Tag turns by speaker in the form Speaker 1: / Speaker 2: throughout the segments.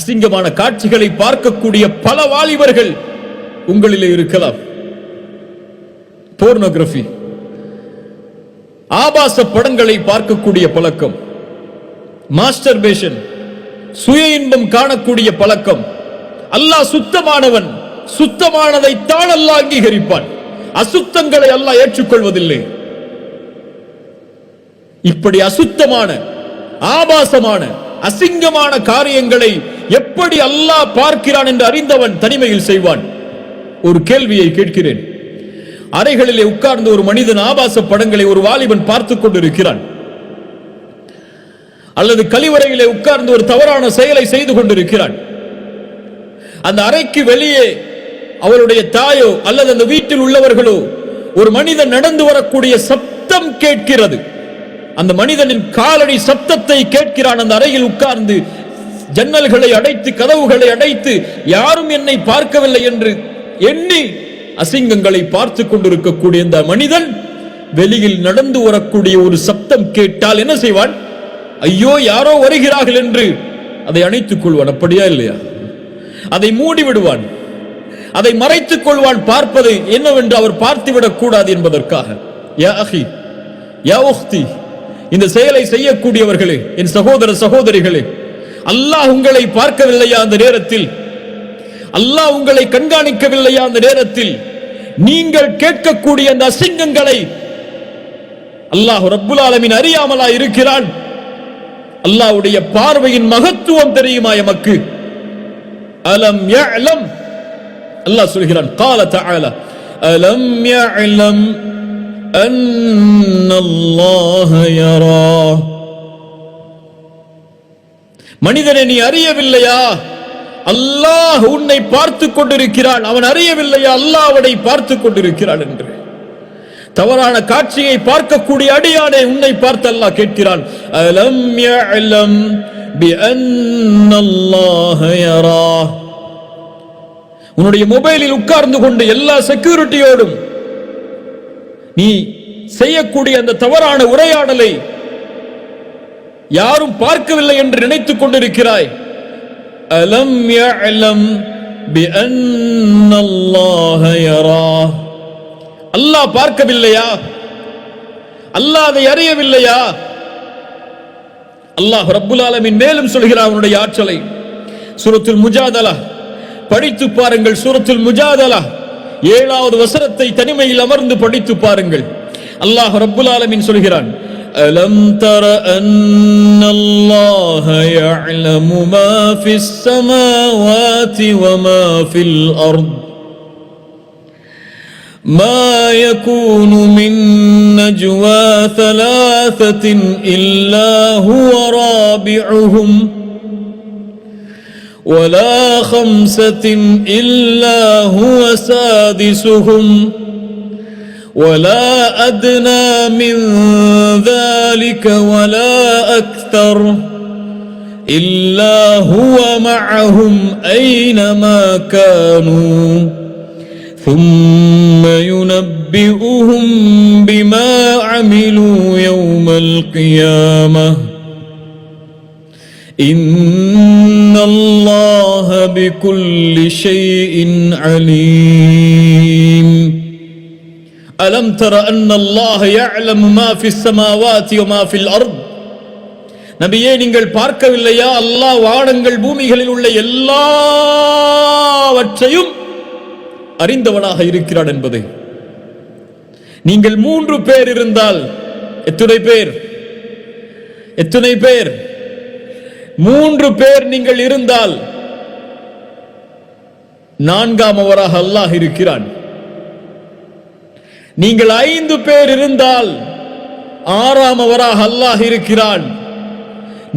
Speaker 1: அசிங்கமான காட்சிகளை பார்க்கக்கூடிய பல வாலிபர்கள் உங்களிலே இருக்கலாம். போர்னோகிராஃபி, ஆபாச படங்களை பார்க்கக்கூடிய பழக்கம், மாஸ்டர்பேஷன், சுய இன்பம் காணக்கூடிய பழக்கம். அல்லாஹ் சுத்தமானவன், சுத்தமானதை தான் அல்லாஹ் அங்கீகரிப்பான், அசுத்தங்களை அல்லாஹ் ஏற்றுக்கொள்வதில்லை. இப்படி அசுத்தமான, ஆபாசமான, அசிங்கமான காரியங்களை எப்படி அல்லாஹ் பார்க்கிறான் என்று அறிந்தவன் தனிமையில் செய்வான். ஒரு கேள்வியை கேட்கிறேன். அறைகளிலே உட்கார்ந்து ஒரு மனிதன் ஆபாச படங்களை ஒரு வாலிபன் பார்த்துக் கொண்டிருக்கிறான், அல்லது கழிவறையிலே உட்கார்ந்து ஒரு தவறான செயலை செய்து கொண்டிருக்கிறான். அந்த அறைக்கு வெளியே அவருடைய தாயோ அல்லது அந்த வீட்டில் உள்ளவர்களோ ஒரு மனிதன் நடந்து வரக்கூடிய சப்தம் கேட்கிறது. அந்த மனிதனின் காலடி சப்தத்தை கேட்கிறான். அந்த அறையில் உட்கார்ந்து ஜன்னல்களை அடைத்து கதவுகளை அடைத்து யாரும் என்னை பார்க்கவில்லை என்று எண்ணி அசிங்கங்களை பார்த்து கொண்டிருக்கக்கூடிய இந்த மனிதன் வெளியில் நடந்து வரக்கூடிய ஒரு சப்தம் கேட்டால் என்ன செய்வான்? ஐயோ யாரோ வருகிறார்கள் என்று அதை அணைத்துக் கொள்வான். அப்படியா இல்லையா? அதை மூடி விடுவான், அதை மறைத்துக் கொள்வான். பார்ப்பது என்னவென்று அவர் பார்த்துவிடக் கூடாது என்பதற்காக. யா அஹி, யா உக்தி, இந்த செயலை செய்யக்கூடியவர்களே, என் சகோதர சகோதரிகளே, அல்லாஹ் உங்களை பார்க்கவில்லையா? அந்த நேரத்தில் அல்லாஹ் உங்களை கண்காணிக்கவில்லையா? அந்த நேரத்தில் நீங்கள் கேட்கக்கூடிய அந்த அசிங்கங்களை அல்லாஹ் ரப்புல் ஆலமீன் அறியாமலா இருக்கிறான்? அல்லாஹ்வுடைய பார்வையின் மகத்துவம் தெரியுமா எமக்கு? அலம் யஅலம், அல்லாஹ் சொல்கிறான், قال تعالى அலம் யஅலம் அன்னல்லாஹ யரா. மனிதனை நீ அறியவில்லையா? அல்லாஹ் உன்னை பார்த்துக் கொண்டிருக்கிறான். அவன் அறியவில்லையா அல்லாஹ் அவனை பார்த்துக் கொண்டிருக்கிறான் என்று? தவறான காட்சியை பார்க்கக்கூடிய அடியானே, உன்னை பார்த்து அல்லாஹ் கேட்கிறான், அலம் யஅலம் பிஅன்னல்லாஹ யரா. உன்னுடைய மொபைலில் உட்கார்ந்து கொண்டு எல்லா செக்யூரிட்டியோடும் நீ செய்யக்கூடிய அந்த தவறான உரையாடலை யாரும் பார்க்கவில்லை என்று நினைத்துக் கொண்டிருக்கிறாய். அலம் யஅலம் பிஅன்னல்லாஹ யரா. அல்லாஹ் பார்க்கவில்லையா? அல்லாஹ் அதை அறியவில்லையா? அல்லாஹ் ரப்புல் ஆலமீன் மேலும் சொல்கிறார் அவனுடைய ஆற்றலை. சூரத்துல் முஜாதலா படித்து பாருங்கள். சூரத்துல் முஜாதலா 7வது வசனத்தை தனிமையில் அமர்ந்து படித்து பாருங்கள். அல்லாஹ் ரப்புல் ஆலமீன் சொல்கிறான், அலம் தர அன்னல்லாஹ யஅலமு மா ஃபிஸ் ஸமாவாதி வ மா ஃபில் அர்த் ما يكون من نجوى ثلاثة إلا هو رابعهم ولا خمسة إلا هو سادسهم ولا أدنى من ذلك ولا أكثر إلا هو معهم أينما كانوا ثم ينبئهم بما عملوا يوم القيامة إن الله بكل شيء عليم. ألم تر أن الله يعلم ما في السماوات وما في الأرض. நபியே, நீங்கள் பார்க்கவில்லையா அல்லாஹ் வானங்கள் பூமிகளில் உள்ள எல்லாவற்றையும் அறிந்தவனாக இருக்கிறான் என்பதை? நீங்கள் 3 பேர் இருந்தால் எத்தனை பேர்? 3 பேர் நீங்கள் இருந்தால் 4ஆமவராக அல்லாஹ் இருக்கிறான். நீங்கள் 5 பேர் இருந்தால் 6ஆமவராக அல்லாஹ் இருக்கிறான்.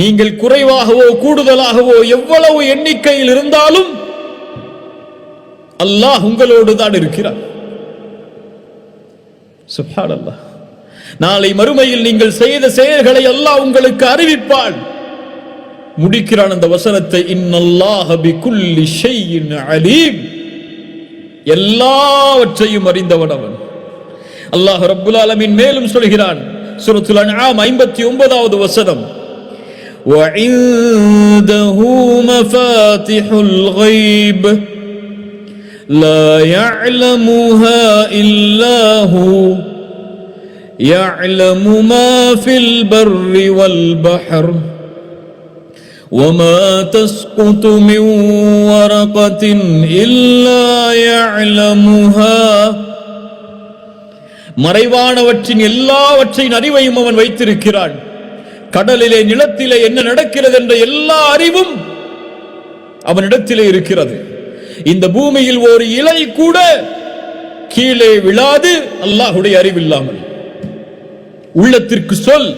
Speaker 1: நீங்கள் குறைவாகவோ கூடுதலாகவோ எவ்வளவு எண்ணிக்கையில் இருந்தாலும் அல்லாஹ் உங்களோடு தான் இருக்கிறார். சுப்ஹானல்லாஹ். நாளை மறுமையில் நீங்கள் செய்த செயல்களை அல்லாஹ் உங்களுக்கு அறிவிப்பான். முடிக்கிறான் அந்த வசனத்தை, இன்னல்லாஹ பிகுல்லி ஷைஇன் அலீம். எல்லாவற்றையும் அறிந்தவன் அவன். அல்லாஹ் ரப்புல் ஆலமீன் மேலும் சொல்கிறான், சூரத்துல் அன்ஆம் 59வது வசனம், وعنده مفاتح الغيب لا يعلمها إلا هو يعلم ما في البر والبحر وما تسقط من ورقة إلا يعلمها. மறைவானவற்றின் எல்லாவற்றின் அறிவையும் அவன் வைத்திருக்கிறான். கடலிலே நிலத்திலே என்ன நடக்கிறது என்ற எல்லா அறிவும் அவனிடத்திலே இருக்கிறது. இந்த பூமியில் ஒரு இலை கூட கீழே விழாது அல்லாஹ்வுடைய அறிவில்லாமல். உள்ளத்திற்கு சொல்,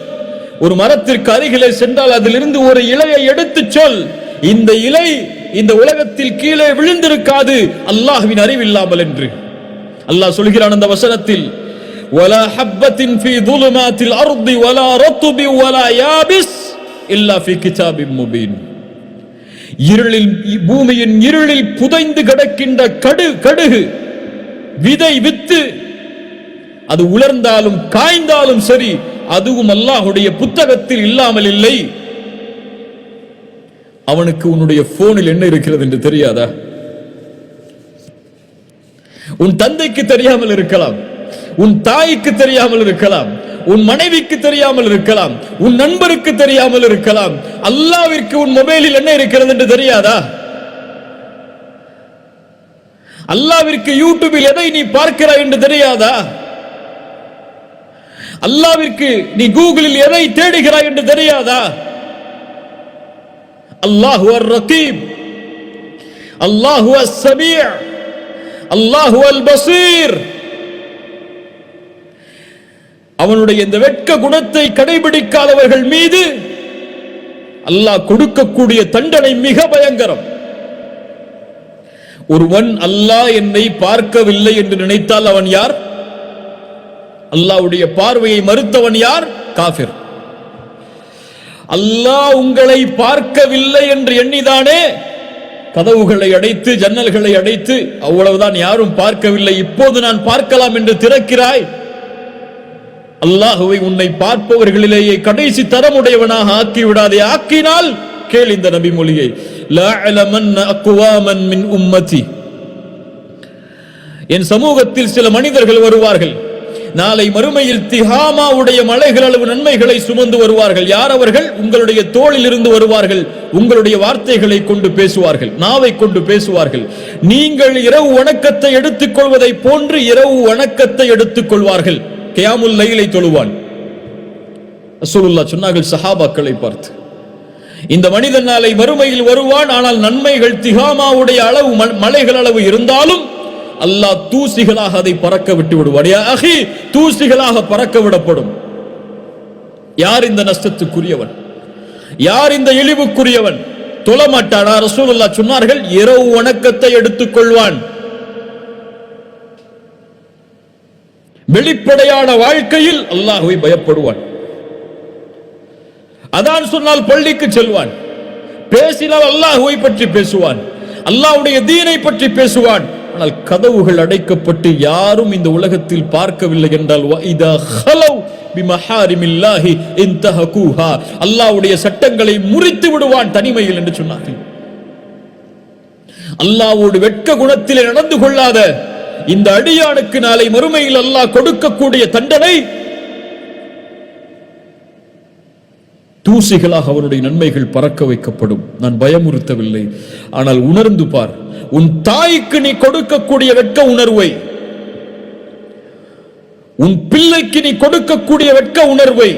Speaker 1: ஒரு மரத்திற்கு அருகிலே சென்றால் அதிலிருந்து ஒரு இலையை எடுத்து சொல், இந்த இலை இந்த உலகத்தில் கீழே விழுந்திருக்காது அல்லாஹ்வின் அறிவில்லாமல் என்று. அல்லாஹ் சொல்கிறான் அந்த வசனத்தில், ولا حبة في ظلمات الأرض ولا رطب ولا يابس إلا في كتاب مبين. இருளில், பூமியின் இருளில் புதைந்து கிடக்கின்ற கடுகு விதை வித்து அது உலர்ந்தாலும் காய்ந்தாலும் சரி, அதுவும் அல்லாஹ்வுடைய புத்தகத்தில் இல்லாமல் இல்லை. அவனுக்கு உன்னுடைய போனில் என்ன இருக்கிறது என்று தெரியாதா? உன் தந்தைக்கு தெரியாமல் இருக்கலாம், உன் தாய்க்கு தெரியாமல் இருக்கலாம், உன் மனைவிக்கு தெரியாமல் இருக்கலாம், உன் நண்பருக்கு தெரியாமல் இருக்கலாம். அல்லாஹ்விற்கு உன் மொபைலில் என்ன இருக்கிறது என்று தெரியாதா? அல்லாஹ்விற்கு யூடியூபில் எதை நீ பார்க்கிறாய் என்று தெரியாதா? அல்லாஹ்விற்கு நீ கூகுளில் எதை தேடுகிறாய் என்று தெரியாதா? அல்லாஹு அர்-ரகீப், அல்லாஹு அஸ்-சமீ', அல்லாஹு அல்-பஸீர். அவனுடைய இந்த வெட்க குணத்தை கடைபிடிக்காதவர்கள் மீது அல்லாஹ் கொடுக்கக்கூடிய தண்டனை மிக பயங்கரம். ஒருவன் அல்லாஹ் என்னை பார்க்கவில்லை என்று நினைத்தால் அவன் யார்? அல்லாஹ்வுடைய பார்வையை மறுத்தவன் யார்? காஃபிர். அல்லாஹ் உங்களை பார்க்கவில்லை என்று எண்ணிதானே கதவுகளை அடைத்து ஜன்னல்களை அடைத்து, அவ்வளவுதான், யாரும் பார்க்கவில்லை, இப்போது நான் பார்க்கலாம் என்று திறக்கிறாய். அல்லாஹுவை உன்னை பார்ப்பவர்களிலேயே கடைசி தரமுடையவனாக ஆக்கி விடாதே. ஆக்கினால் கேள் இந்த நபி மொழியை, லா அலமன்ன அக்வாமன் மின் உம்மதி. என் சமூகத்தில் சில மனிதர்கள் வருவார்கள், நாளை மறுமையில் திஹாமாவுடைய மலைகள் அளவு நன்மைகளை சுமந்து வருவார்கள். யார் அவர்கள்? உங்களுடைய தோளில் இருந்து வருவார்கள். உங்களுடைய வார்த்தைகளை கொண்டு பேசுவார்கள், நாவை கொண்டு பேசுவார்கள். நீங்கள் இரவு வணக்கத்தை எடுத்துக் கொள்வதை போன்று இரவு வணக்கத்தை எடுத்துக் கொள்வார்கள். கியாமுல் லைலை தொழுவான். ரசூலுல்லாஹ் சொன்னார்கள் சஹாபாக்களை பார்த்து, இந்த மனிதன் நாளை மறுமையில் வருவான், ஆனால் நன்மைகள் திஹாமாவுடைய அளவு மலைகள் அளவு இருந்தாலும் அல்லாஹ் தூசிகளாக அதை பறக்க விட்டு விடுவான். யா அஹி, தூசிகளாக பறக்க விடப்படும். யார் இந்த நஷ்டத்துக்குரியவன்? யார் இந்த இழிவுக்குரியவன்? தொழமாட்டானா? ரசூலுல்லாஹ் சொன்னார்கள் இரவு வணக்கத்தை எடுத்துக் கொள்வான். வெளிப்படையான வாழ்க்கையில் அல்லாஹ்வை பயப்படுவான். அதான் சொன்னால் பள்ளிக்கு செல்வான், பேசினால் அல்லாஹ்வை பற்றி பேசுவான், அல்லாஹ்வுடைய தீனை பற்றி பேசுவான். ஆனால் கதவுகள் அடைக்கப்பட்டு யாரும் இந்த உலகத்தில் பார்க்கவில்லை என்றால் வஇதா ஹலவ் பிமஹாரிமில்லாஹி இன்தஹகுஹா, அல்லாஹ்வுடைய சட்டங்களை முறித்து விடுவான் தனிமையில் என்று சொன்னார்கள். அல்லாஹ்வோடு வெட்க குணத்திலே நடந்து கொள்ளாத இந்த அடியானுக்கு நாளை மறுமையில் அல்லாஹ் கொடுக்கக்கூடிய தண்டனை தூசிகளாக அவருடைய நன்மைகள் பறக்க வைக்கப்படும். நான் பயமுறுத்தவில்லை, ஆனால் உணர்ந்து பார். உன் தாய்க்கு நீ கொடுக்கக்கூடிய வெட்க உணர்வை, உன் பிள்ளைக்கு நீ கொடுக்கக்கூடிய வெட்க உணர்வை,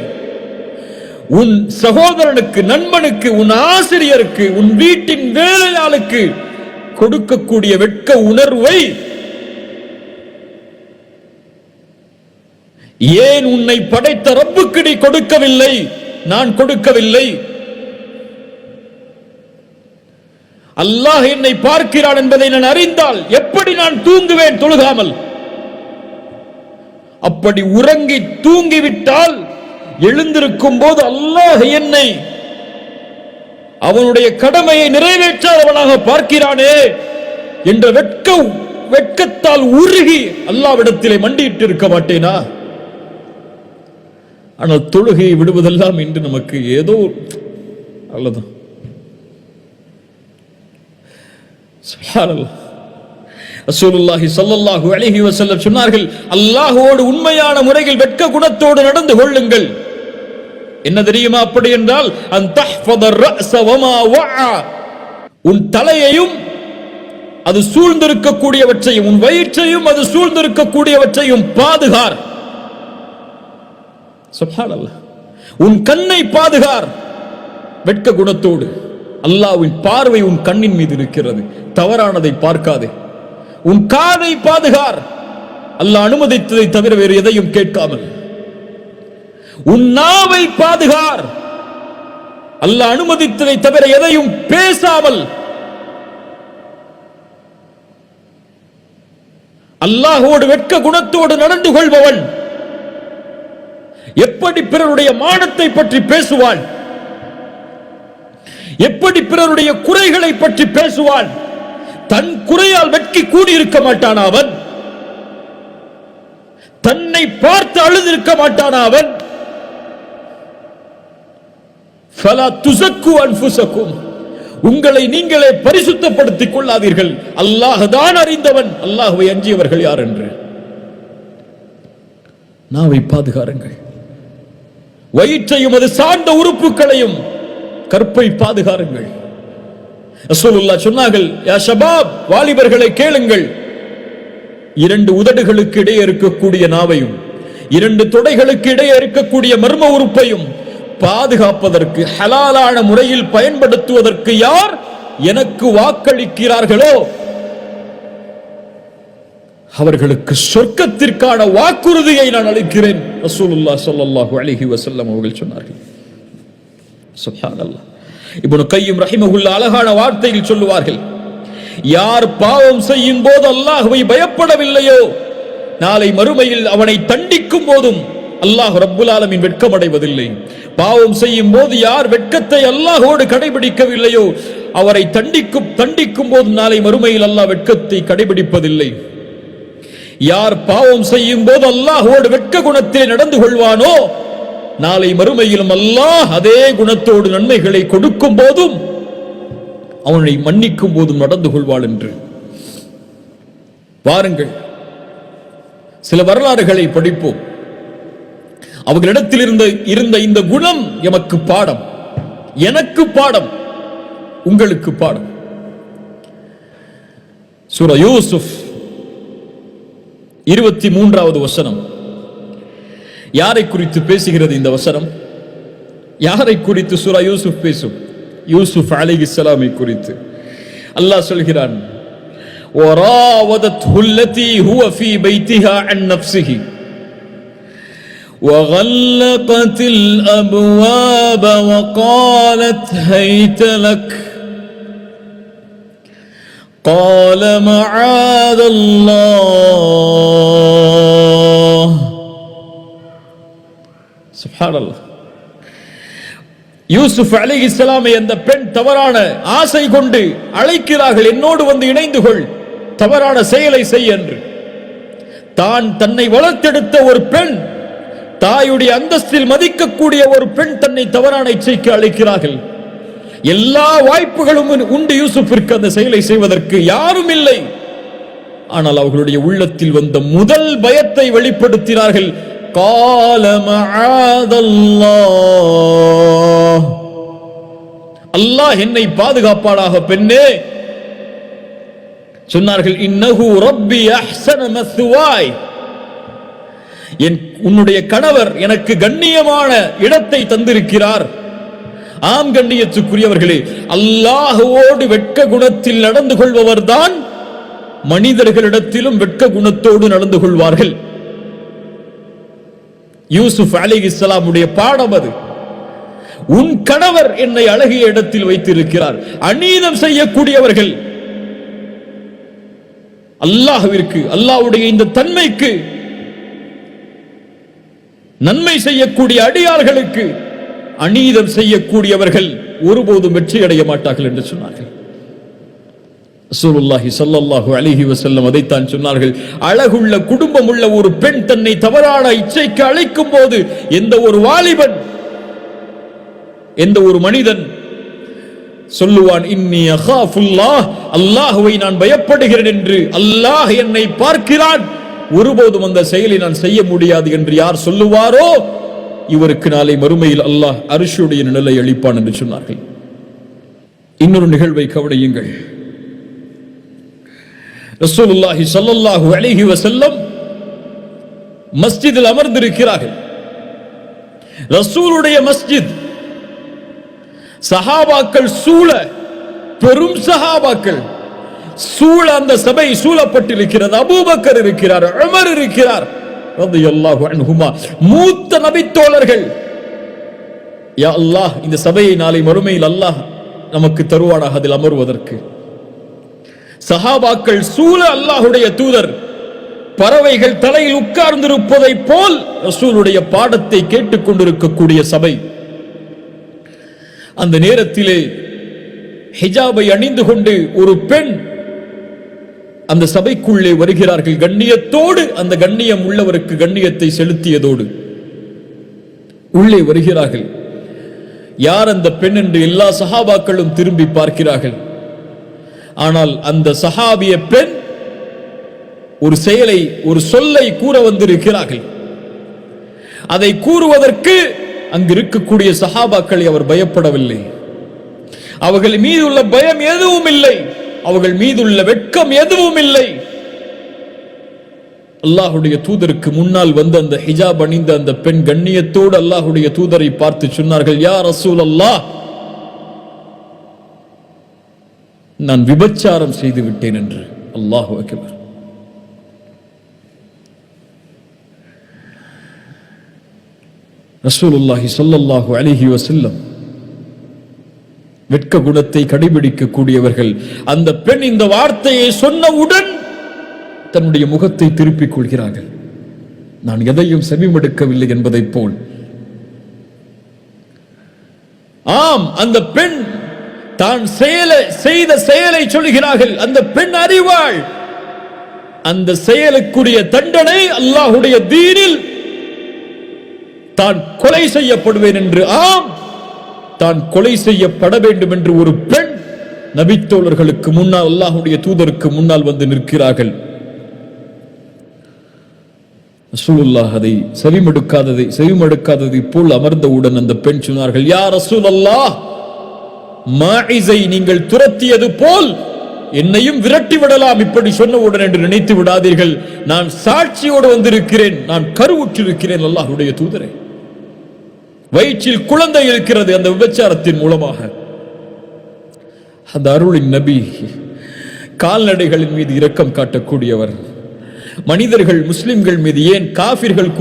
Speaker 1: உன் சகோதரனுக்கு, நண்பனுக்கு, உன் ஆசிரியருக்கு, உன் வீட்டின் வேலையாளுக்கு கொடுக்கக்கூடிய வெட்க உணர்வை ஏன் உன்னை படைத்த ரப்புக்கு நீ கொடுக்கவில்லை? நான் கொடுக்கவில்லை. அல்லாஹ் என்னை பார்க்கிறான் என்பதை நான் அறிந்தால் எப்படி நான் தூங்குவேன் தொழுகாமல்? அப்படி உறங்கி தூங்கிவிட்டால் எழுந்திருக்கும் போது அல்லாஹ் என்னை அவனுடைய கடமையை நிறைவேற்றாதவனாக பார்க்கிறானே என்ற வெட்கத்தால் உருகி அல்லாஹ்விடத்திலே மண்டியிட்டு இருக்க மாட்டேனா? ஆனால் தொழுகையை விடுவதெல்லாம் இன்று நமக்கு ஏதோ அவ்வளவுதான். சுப்ஹானல்லாஹ். ரசூலுல்லாஹி ஸல்லல்லாஹு அலைஹி வஸல்லம் சொன்னார்கள், அல்லாஹ்வோடு உண்மையான முறையில் வெட்க குணத்தோடு நடந்து கொள்ளுங்கள். என்ன தெரியுமா அப்படி என்றால், அன் தஹ்ஃபத الرأس وما وعى, உன் தலையையும் அது சூழ்ந்திருக்கக்கூடியவற்றையும் உன் வயிற்றையும் அது சூழ்ந்திருக்கக்கூடியவற்றையும் பாதுகார். சுப்ஹானல்லாஹ். உன் கண்ணை பாதுகார் வெட்க குணத்தோடு. அல்லாஹ்வின் பார்வை உன் கண்ணின் மீது இருக்கிறது, தவறானதை பார்க்காதே. உன் காதை பாதுகார், அல்லாஹ் அனுமதித்ததை தவிர வேறு எதையும் கேட்காமல். உன் நாவை பாதுகார், அல்லாஹ் அனுமதித்ததை தவிர எதையும் பேசாமல். அல்லாஹ்வோடு வெட்க குணத்தோடு நடந்து கொள்பவன் எப்படி பிறருடைய மானத்தை பற்றி பேசுவான், எப்படி பிறருடைய குறைகளை பற்றி பேசுவான். தன் குறையால் வெட்கி கூடியிருக்க மாட்டான் அவன், தன்னை பார்த்து அழுதிருக்க மாட்டான் அவன். ஃபலா துஸக்கு அன்ஃபுஸக்கும், உங்களை நீங்களே பரிசுத்தப்படுத்திக் கொள்ளாதீர்கள். அல்லாஹ் தான் அறிந்தவன், அல்லாஹ்வை அஞ்சியவர்கள் யார் என்று. நாவை பாதுகாருங்கள், வயிற்றையும் அது சார்ந்த உறுப்புகளையும் கற்பை பாதுகாருங்கள். ரசூலுல்லாஹ் சொன்னார்கள், யா ஷபாப், வாலிபர்களை கேளுங்கள், இரண்டு உதடுகளுக்கு இடையே இருக்கக்கூடிய நாவையும் இரண்டு தொடைகளுக்கு இடையே இருக்கக்கூடிய மர்ம உறுப்பையும் பாதுகாப்பதற்கு, ஹலாலான முறையில் பயன்படுத்துவதற்கு யார் எனக்கு வாக்களிக்கிறார்களோ அவர்களுக்கு சொர்க்கத்திற்கான வாக்குறுதியை நான் அளிக்கிறேன். ரசூலுல்லாஹ் ஸல்லல்லாஹு அலைஹி வஸல்லம் அவர்கள் சொன்னார்கள். சுப்ஹானல்லாஹ். இப்னு கய்யிம் ரஹிமஹுல்லாஹ் அழகான வார்த்தையில் சொல்லுவார்கள், யார் பாவம் செய்யும் போது அல்லாஹ்வை பயப்படவில்லையோ நாளை மறுமையில் அவனை தண்டிக்கும் போதும் அல்லாஹ் ரப்புல் ஆலமீன் வெட்கமடைவதில்லை. பாவம் செய்யும் போது யார் வெட்கத்தை அல்லாஹ்வோடு கடைபிடிக்கவில்லையோ அவரை தண்டிக்கும் போது நாளை மறுமையில் அல்லாஹ் வெட்கத்தை கடைபிடிப்பதில்லை. யார் பாவம் செய்யும் போது அல்லாஹ்வோடு வெட்க குணத்திலே நடந்து கொள்வானோ நாளை மறுமையிலும் அல்லாஹ் அதே குணத்தோடு நன்மைகளை கொடுக்கும் போதும் அவனை மன்னிக்கும் போதும் நடந்து கொள்வாள் என்று. வாருங்கள், சில வரலாறுகளை படிப்போம். அவர்களிடத்தில் இருந்த இந்த குணம் எமக்கு பாடம், எனக்கு பாடம், உங்களுக்கு பாடம். சூரா யூசுப் 23வது வசனம். யாரை குறித்து பேசுகிறது இந்த வசனம்? யாரை குறித்து சூரா யூசுப் பேசும்? யூசுப் அலைஹிஸ்ஸலாமை குறித்து. அல்லாஹ் சொல்கிறான், وراودته التي هو في بيتها عن نفسه وغلقت الأبواب وقالت هيت لك قال معاذ الله. சுப்ஹானல்லாஹ். யூசுப் அலைஹிஸ்ஸலாமை அந்த பெண் தவறான ஆசை கொண்டு அழைக்கிறார்கள், என்னோடு வந்து இணைந்து கொள், தவறான செயலை செய் என்று. தன்னை வளர்த்தெடுத்த ஒரு பெண், தாயுடைய அந்தஸ்தில் மதிக்கக்கூடிய ஒரு பெண் தன்னை தவறான இச்சைக்கு அழைக்கிறார்கள். எல்லா வாய்ப்புகளும் உண்டு யூசுஃபிற்கு அந்த செயலை செய்வதற்கு, யாரும் இல்லை. ஆனால் அவர்களுடைய உள்ளத்தில் வந்த முதல் பயத்தை வெளிப்படுத்தினார்கள். قال معاذ الله, அல்லாஹ் என்னை பாதுகாப்பானாக பெண்ணே. சொன்னார்கள், இன்னஹு ரப்பி அஹ்ஸன மஸ்வாய், உன்னுடைய கணவர் எனக்கு கண்ணியமான இடத்தை தந்திருக்கிறார். ஆம் கண்ணியத்துக்குரியவர்களே, அல்லாஹ்வோடு வெட்க குணத்தில் நடந்து கொள்பவர்தான் மனிதர்களிடத்திலும் வெட்க குணத்தோடு நடந்து கொள்வார்கள். யூசுப் அலைஹிஸ்ஸலாமுடைய பாடம் அது. உன் கணவர் என்னை அழகிய இடத்தில் வைத்திருக்கிறார். அநீதம் செய்யக்கூடியவர்கள் அல்லாஹ்விற்கு, அல்லாஹ்வுடைய இந்த தன்மைக்கு நன்மை செய்யக்கூடிய அடியார்களுக்கு அநீதம் செய்யக்கூடியவர்கள் ஒருபோதும் வெற்றி அடைய மாட்டார்கள் என்று சொன்னார்கள். ரசூலுல்லாஹி ஸல்லல்லாஹு அலைஹி வஸல்லம் அதைத்தான் சொன்னார்கள். அழகுள்ள குடும்பம் உள்ள ஒரு பெண் தன்னை தவறான இச்சைக்கு அழைக்கும் போது எந்த ஒரு வாலிபன், எந்த ஒரு மனிதன் சொல்லுவான், இன்னி அகாஃபுல்லாஹ், அல்லாஹ்வை நான் பயப்படுகிறேன் என்று. அல்லாஹ் என்னை பார்க்கிறான், ஒருபோதும் அந்த செயலை நான் செய்ய முடியாது என்று யார் சொல்லுவாரோ இவருக்கு நாளை மறுமையில் அல்லாஹ் அர்ஷுடைய நிழலை அளிப்பான் என்று சொன்னார்கள். இன்னொரு நிகழ்வை கவனியுங்கள். ரசூலுல்லாஹி ஸல்லல்லாஹு அலைஹி வஸல்லம் மஸ்ஜிதில் அமர்ந்திருக்கிறார்கள். ரசூலுடைய மஸ்ஜித், சஹாபாக்கள் சூழ, பெரும் சஹாபாக்கள் சூழ அந்த சபை சூழப்பட்டிருக்கிறது. அபூபக்கர் இருக்கிறார், உமர் இருக்கிறார் ரலியல்லாஹு அன்ஹுமா, மூத்த நபி தோழர்கள். யா அல்லாஹ், இந்த சபையை நாளை மறுமையில் அல்லாஹ் நமக்கு தருவானாக அதில் அமர்வதற்கு. சஹாபாக்கள் சூழ அல்லாஹுடைய தூதர் பறவைகள் தலையில் உட்கார்ந்திருப்பதை போல் ரசூலுடைய பாடத்தை கேட்டுக் கொண்டிருக்கக்கூடிய சபை. அந்த நேரத்திலே ஹிஜாபை அணிந்து கொண்டு ஒரு பெண் அந்த சபைக்குள்ளே வருகிறார்கள். கண்ணியத்தோடு, அந்த கண்ணியம் உள்ளவருக்கு கண்ணியத்தை செலுத்தியதோடு உள்ளே வருகிறார்கள். யார் அந்த பெண் என்று எல்லா சஹாபாக்களும் திரும்பி பார்க்கிறார்கள். ஆனால் அந்த சஹாபிய பெண் ஒரு செயலை, ஒரு சொல்லை கூற வந்திருக்கிறார்கள். அதை கூறுவதற்கு அங்கு இருக்கக்கூடிய சஹாபாக்களை அவர் பயப்படவில்லை. அவர்கள் மீதுள்ள பயம் எதுவும் இல்லை, அவர்கள் மீதுள்ள வெட்கம் எதுவும் இல்லை. அல்லாஹுடைய தூதருக்கு முன்னால் வந்து அந்த ஹிஜாப் அணிந்த அந்த பெண் கண்ணியத்தோடு அல்லாஹுடைய தூதரை பார்த்து சொன்னார்கள், யா ரசூலல்லாஹ், நான் விபச்சாரம் செய்து விட்டேன் என்று. அல்லாஹு அக்பர். ரசூலுல்லாஹி ஸல்லல்லாஹு அலைஹி வஸல்லம் வெட்க குணத்தை கடைபிடிக்க கூடியவர்கள். அந்த பெண் இந்த வார்த்தையை சொன்னவுடன் தன்னுடைய முகத்தை திருப்பிக் கொள்கிறார்கள். நான் எதையும் செவிமடுக்கவில்லை என்பதை போல். ஆம், அந்த பெண் தான் செய்த செயலை சொல்கிறார்கள். அந்த பெண் அறிவாள். அந்த செயலுக்குரிய தண்டனை அல்லாஹுடைய தீனில் தான் கொலை செய்யப்படுவேன் என்று, ஆம், தான் கொலை செய்யப்பட வேண்டும் என்று ஒரு பெண் நபித்தோழர்களுக்கு முன்னால், அல்லாஹுடைய தூதருக்கு முன்னால் வந்து நிற்கிறார்கள். ரசூலுல்லாஹ் அதை செவிமடுக்காததை போல் அமர்ந்தவுடன் அந்த பெண் சொன்னார்கள், யா ரசூலல்லாஹ், மாஇஸை நீங்கள் துரத்தியது போல் என்னையும் விரட்டி விடலாம் இப்படி சொன்னவுடன் என்று நினைத்து விடாதீர்கள். நான் சாட்சியோடு வந்திருக்கிறேன், நான் கருவுற்றிருக்கிறேன். அல்லாஹ்வுடைய தூதரே, வயிற்றில் குழந்தை இருக்கிறது அந்த விபச்சாரத்தின் மூலமாக. அந்த அருளின் நபி கால்நடைகளின் மீது இரக்கம் காட்டக்கூடியவர். மனிதர்கள், முஸ்லிம்கள் மீது, ஏன் காபிர்கள்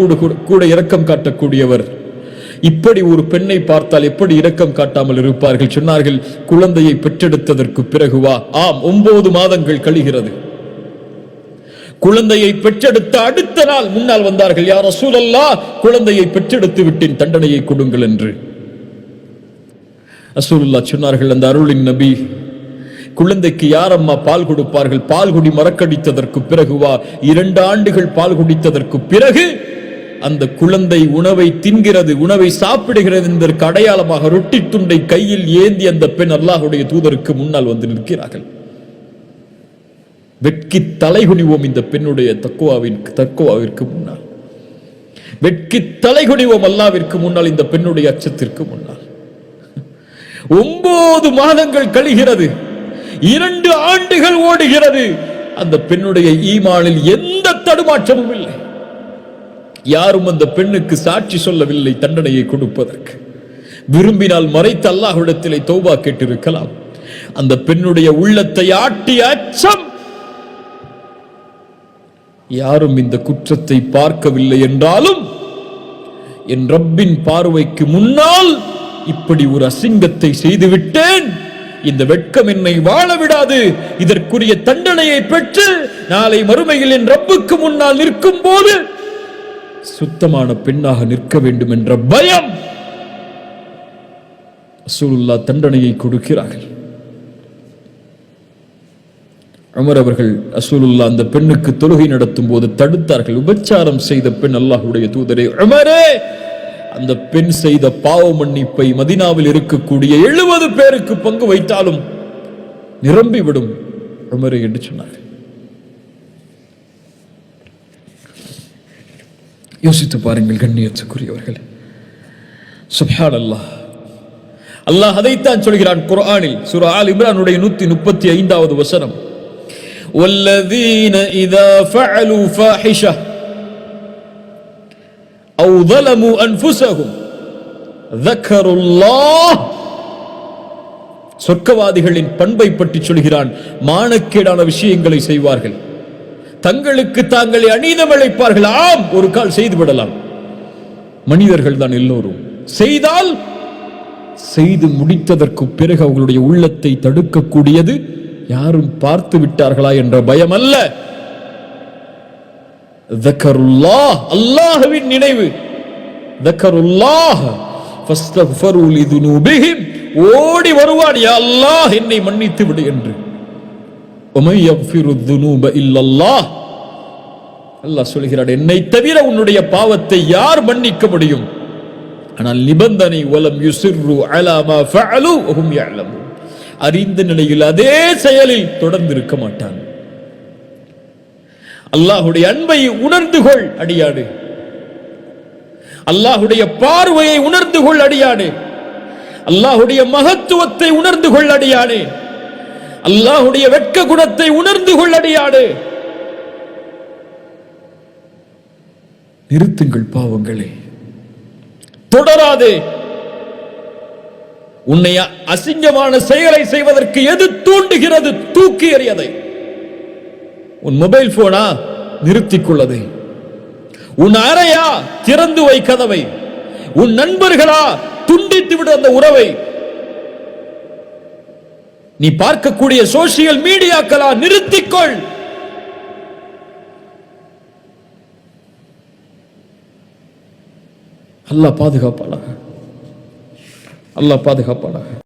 Speaker 1: கூட இரக்கம் காட்டக்கூடியவர். இப்படி ஒரு பெண்ணை பார்த்தால் எப்படி இரக்கம் காட்டாமல் இருப்பார்கள்? சொன்னார்கள், குழந்தையை பெற்றெடுத்ததற்கு பிறகு வா. ஆம், 9 மாதங்கள் கழிகிறது. குழந்தையை பெற்றெடுத்த அடுத்த நாள் முன்னால் வந்தார்கள், யா ரசூலல்லாஹ், குழந்தையை பெற்றெடுத்து விட்டேன், தண்டனையை கொடுங்கள் என்று. ரசூலுல்லாஹ் சொன்னார்கள், அந்த அருளின் நபி, குழந்தைக்கு யார் அம்மா பால் கொடுப்பார்கள்? பால் குடி மறக்கடித்ததற்கு பிறகு வா. 2 ஆண்டுகள் பால் குடித்ததற்கு பிறகு அந்த குழந்தை உணவை தின்கிறது, உணவை சாப்பிடுகிறது என்பதற்கு அடையாளமாக ரொட்டி துண்டை கையில் ஏந்தி அந்த பெண் அல்லாஹுடைய தூதருக்கு முன்னால் வந்து நிற்கிறார்கள். வெட்கி தலைகுனிவோம் இந்த பெண்ணுடைய தக்குவாவிற்கு முன்னால். வெட்கி தலைகுனிவோம் அல்லாஹ்விற்கு முன்னால், இந்த பெண்ணுடைய அச்சத்திற்கு முன்னால். 9 மாதங்கள் கழிகிறது, 2 ஆண்டுகள் ஓடுகிறது. அந்த பெண்ணுடைய ஈமானில் எந்த தடுமாற்றமும் இல்லை. யாரும் அந்த பெண்ணுக்கு சாட்சி சொல்லவில்லை தண்டனையை கொடுப்பதற்கு. விரும்பினால் மறைத்து அல்லாஹ்விடத்திலே தௌபா கேட்டிருக்கலாம். அந்த பெண்ணுடைய உள்ளத்தை ஆட்டிய அச்சம். யாரும் இந்த குற்றத்தை பார்க்கவில்லை என்றாலும் என் ரப்பின் பார்வைக்கு முன்னால் இப்படி ஒரு அசிங்கத்தை செய்துவிட்டேன், இந்த வெட்கம் என்னை வாழ விடாது, இதற்குரிய தண்டனையை பெற்று நாளை மறுமையில் என் ரப்புக்கு முன்னால் நிற்கும் போது சுத்தமான பெண்ணாக நிற்க வேண்டும் என்ற பயம். ரசூலுல்லாஹ் தண்டனையை கொடுக்கிறார்கள். உமர் அவர்கள் ரசூலுல்லாஹ் அந்த பெண்ணுக்கு தொழுகை நடத்தும் போது தடுத்தார்கள். உபச்சாரம் செய்த பெண், அல்லாஹ்வுடைய தூதரே, உமரே, அந்த பெண் செய்த பாவ மன்னிப்பை மதீனாவில் இருக்கக்கூடிய 70 பேருக்கு பங்கு வைத்தாலும் நிரம்பிவிடும் உமரே என்று சொன்னார். யோசித்து பாருங்கள் கண்ணியத்துக்குரியவர்களே. சுப்ஹானல்லாஹ். அல்லாஹ் அதைத்தான் சொல்கிறான் குர்ஆனில், சூரா ஆல் இம்ரானுடைய 135வது வசனம், வல்லதீன இதா ஃபஅலு ஃபாஹிஷா أو ظلموا أنفسهم ذكروا الله. சொர்க்கவாதிகளின் பண்பை பற்றி சொல்கிறான். மானக்கேடான விஷயங்களை செய்வார்கள், தங்களுக்கு தாங்களே அநீதம் இழைப்பார்கள். ஆம், ஒரு கால் செய்து விடலாம், மனிதர்கள் தான் எல்லோரும். செய்தால் செய்து முடித்ததற்கு பிறகு அவர்களுடைய உள்ளத்தை தடுக்கக்கூடியது யாரும் பார்த்து விட்டார்களா என்ற பயம் அல்ல, ذكرullah, அல்லாஹ்வின் நினைவு. ذكرullah فاستغفروا لذنوبهم, ஓடி வருவான், யா அல்லாஹ் என்னை மன்னித்து விடு என்று. ومن يغفر الذنوب الا الله, அல்லாஹ் சொல்கிறார், என்னை தவிர உன்னுடைய பாவத்தை யார் மன்னிக்க முடியும்? ஆனால் நிபந்தனை, வலம் யுஸிர்ரு அலா மா ஃபஅலு வஹும் யஅலமூன், அறிந்த நிலையில் அதே செயலில் தொடர்ந்து இருக்க மாட்டான். அல்லாஹ்வுடைய அன்பை உணர்ந்து கொள் அடியாடு, அல்லாஹ்வுடைய பார்வையை உணர்ந்து கொள் அடியாடு, அல்லாஹ்வுடைய மகத்துவத்தை உணர்ந்து கொள் அடியாடு, அல்லாஹ்வுடைய வெட்க குணத்தை உணர்ந்து கொள் அடியாடு. நிறுத்துங்கள் பாவங்களை, தொடராதே. உன்னை அசிங்கமான செயலை செய்வதற்கு எது தூண்டுகிறது? தூக்கி எறியதை. உன் மொபைல் போனா நிறுத்திக் கொள்ளதை, உன் அறையா திறந்து வை கதவை, உன் நண்பர்களா துண்டித்து விடு அந்த உறவை, நீ பார்க்கக்கூடிய சோசியல் மீடியாக்களா நிறுத்திக்கொள். அல்லாஹ் பாதுகாப்பானாக, அல்லாஹ் பாதுகாப்பானாக.